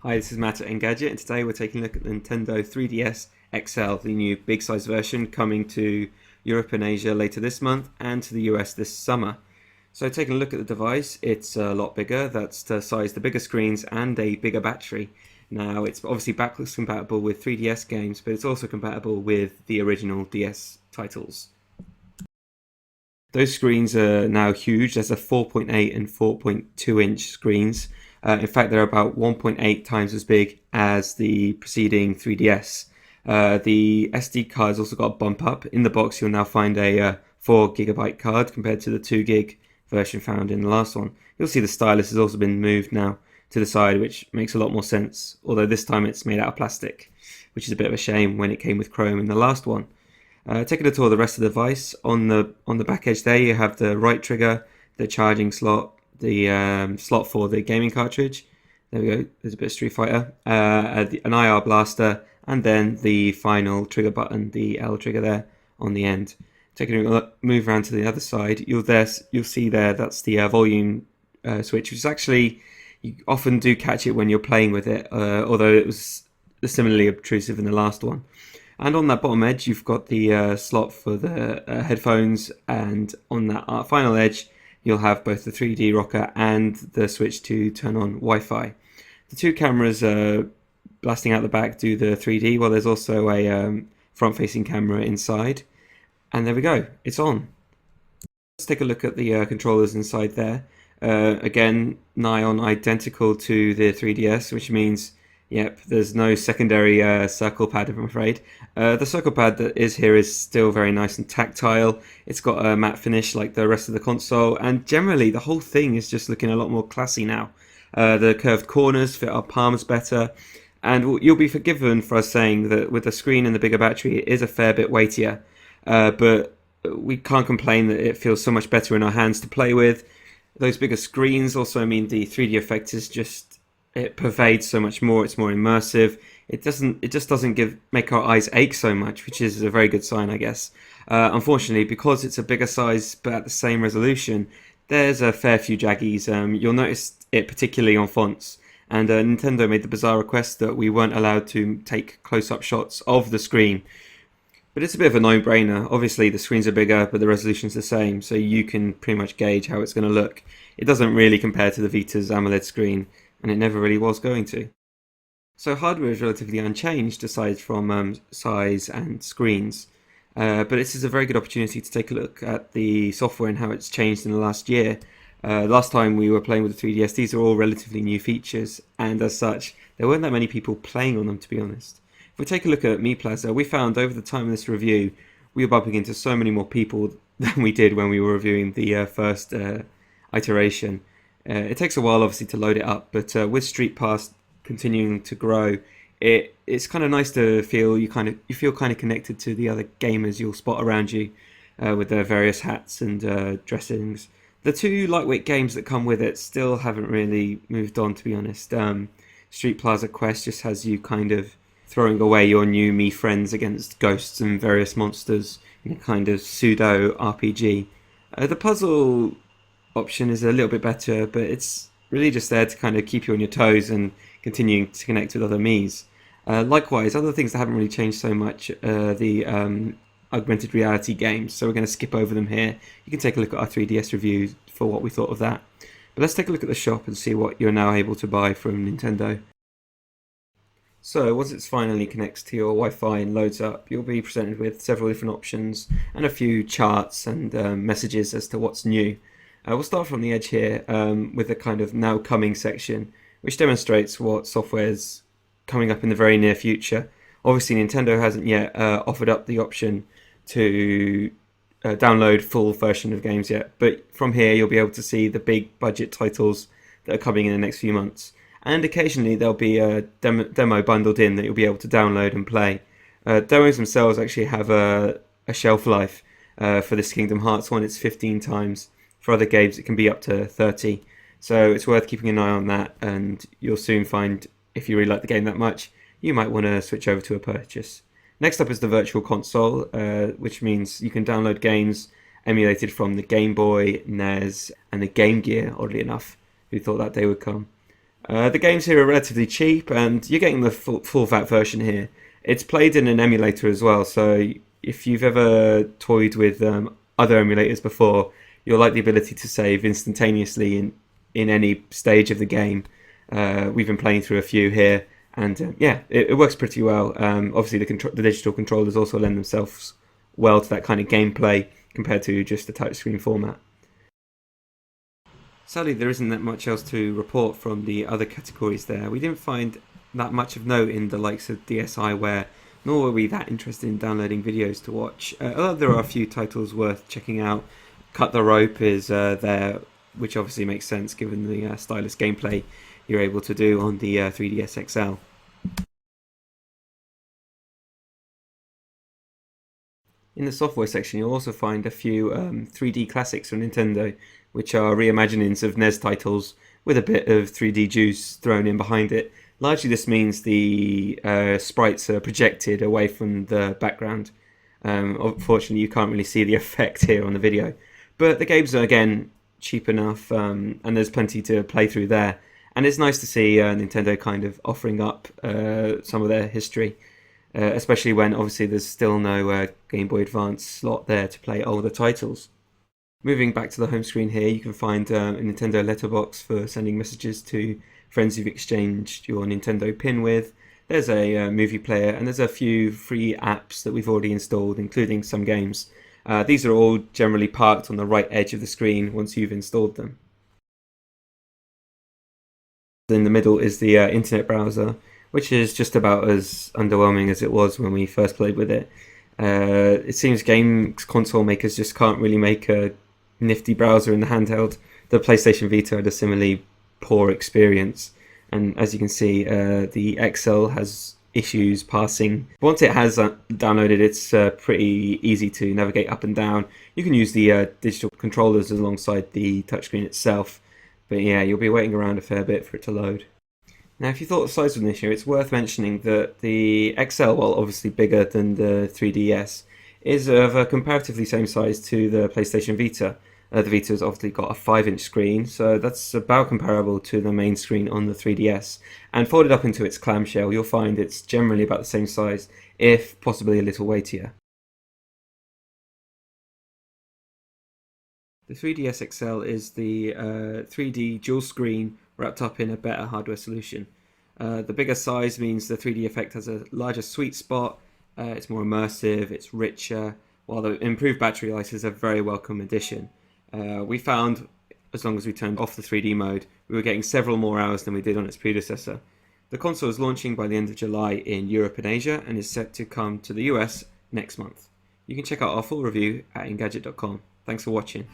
Hi, this is Matt at Engadget, and today we're taking a look at the Nintendo 3DS XL, the new big size version coming to Europe and Asia later this month and to the US this summer. So taking a look at the device, it's a lot bigger. That's to size the bigger screens and a bigger battery. Now it's obviously backwards compatible with 3DS games, but it's also compatible with the original DS titles. Those screens are now huge. There's a 4.8 and 4.2 inch screens. In fact, they're about 1.8 times as big as the preceding 3DS. The SD card's also got a bump up. In the box, you'll now find a 4 GB card compared to the 2 GB version found in the last one. You'll see the stylus has also been moved now to the side, which makes a lot more sense. Although this time it's made out of plastic, which is a bit of a shame when it came with chrome in the last one. Taking a tour of the rest of the device, on the back edge there you have the right trigger, the charging slot, the slot for the gaming cartridge. There we go, there's a bit of Street Fighter, an IR blaster, and then the final trigger button, the L trigger there on the end. Taking a move around to the other side, you'll see there that's the volume switch, which is actually, you often do catch it when you're playing with it, although it was similarly obtrusive in the last one. And on that bottom edge, you've got the slot for the headphones, and on that final edge, you'll have both the 3D rocker and the switch to turn on Wi-Fi. The two cameras blasting out the back do the 3D, while there's also a front-facing camera inside. And there we go, it's on. Let's take a look at the controllers inside there. Again, nigh on identical to the 3DS, which means, yep, there's no secondary circle pad, I'm afraid. The circle pad that is here is still very nice and tactile. It's got a matte finish like the rest of the console, and generally the whole thing is just looking a lot more classy now. The curved corners fit our palms better, and you'll be forgiven for us saying that with the screen and the bigger battery, it is a fair bit weightier. But we can't complain that it feels so much better in our hands to play with. Those bigger screens also mean the 3D effect is just, it pervades so much more. It's more immersive. It just doesn't make our eyes ache so much, which is a very good sign, I guess. Unfortunately, because it's a bigger size but at the same resolution, there's a fair few jaggies. You'll notice it particularly on fonts. And Nintendo made the bizarre request that we weren't allowed to take close-up shots of the screen. But it's a bit of a no-brainer. Obviously, the screens are bigger, but the resolution's the same, so you can pretty much gauge how it's going to look. It doesn't really compare to the Vita's AMOLED screen, and it never really was going to. So hardware is relatively unchanged aside from size and screens. But this is a very good opportunity to take a look at the software and how it's changed in the last year. Last time we were playing with the 3DS, these are all relatively new features, and as such, there weren't that many people playing on them, to be honest. If we take a look at Mi Plaza, we found over the time of this review, we were bumping into so many more people than we did when we were reviewing the first iteration. It takes a while, obviously, to load it up, but with Street Pass continuing to grow, it's kind of nice to feel you feel kind of connected to the other gamers you'll spot around you with their various hats and dressings. The two lightweight games that come with it still haven't really moved on, to be honest. Street Plaza Quest just has you kind of throwing away your new Mii friends against ghosts and various monsters in a kind of pseudo RPG. The puzzle option is a little bit better, but it's really just there to kind of keep you on your toes and continuing to connect with other Miis. Likewise, other things that haven't really changed so much are the augmented reality games, so we're going to skip over them here. You can take a look at our 3DS review for what we thought of that. But let's take a look at the shop and see what you're now able to buy from Nintendo. So once it finally connects to your Wi-Fi and loads up, you'll be presented with several different options and a few charts and messages as to what's new. We'll start from the edge here with the kind of now coming section, which demonstrates what software is coming up in the very near future. Obviously, Nintendo hasn't yet offered up the option to download full version of games yet, but from here you'll be able to see the big budget titles that are coming in the next few months. And occasionally there'll be a demo bundled in that you'll be able to download and play. Demos themselves actually have a shelf life. For this Kingdom Hearts one, it's 15 times. For other games, it can be up to 30. So it's worth keeping an eye on that, and you'll soon find, if you really like the game that much, you might want to switch over to a purchase. Next up is the Virtual Console, which means you can download games emulated from the Game Boy, NES, and the Game Gear, oddly enough. Who thought that day would come? The games here are relatively cheap, and you're getting the full VAT version here. It's played in an emulator as well, so if you've ever toyed with other emulators before, you'll like the ability to save instantaneously in any stage of the game. We've been playing through a few here, and yeah, it works pretty well. Obviously, the digital controllers also lend themselves well to that kind of gameplay compared to just the touchscreen format. Sadly, there isn't that much else to report from the other categories there. We didn't find that much of note in the likes of DSiWare, nor were we that interested in downloading videos to watch. Although there are a few titles worth checking out. Cut the Rope is there, which obviously makes sense given the stylus gameplay you're able to do on the 3DS XL. In the software section, you'll also find a few 3D classics from Nintendo, which are reimaginings of NES titles with a bit of 3D juice thrown in behind it. Largely, this means the sprites are projected away from the background. Unfortunately, you can't really see the effect here on the video. But the games are, again, cheap enough, and there's plenty to play through there. And it's nice to see Nintendo kind of offering up some of their history. Especially when obviously there's still no Game Boy Advance slot there to play older titles. Moving back to the home screen here, you can find a Nintendo letterbox for sending messages to friends you've exchanged your Nintendo pin with. There's a movie player, and there's a few free apps that we've already installed, including some games. These are all generally parked on the right edge of the screen once you've installed them. In the middle is the internet browser, which is just about as underwhelming as it was when we first played with it. It seems game console makers just can't really make a nifty browser in the handheld. The PlayStation Vita had a similarly poor experience, and as you can see, the XL has issues passing. Once it has downloaded, it's pretty easy to navigate up and down. You can use the digital controllers alongside the touchscreen itself, but yeah, you'll be waiting around a fair bit for it to load. Now, if you thought the size was an issue, it's worth mentioning that the XL, while obviously bigger than the 3DS, is of a comparatively same size to the PlayStation Vita. The Vita's obviously got a 5-inch screen, so that's about comparable to the main screen on the 3DS. And folded up into its clamshell, you'll find it's generally about the same size, if possibly a little weightier. The 3DS XL is the 3D dual screen wrapped up in a better hardware solution. The bigger size means the 3D effect has a larger sweet spot, it's more immersive, it's richer, while the improved battery life is a very welcome addition. We found, as long as we turned off the 3D mode, we were getting several more hours than we did on its predecessor. The console is launching by the end of July in Europe and Asia, and is set to come to the US next month. You can check out our full review at engadget.com. Thanks for watching.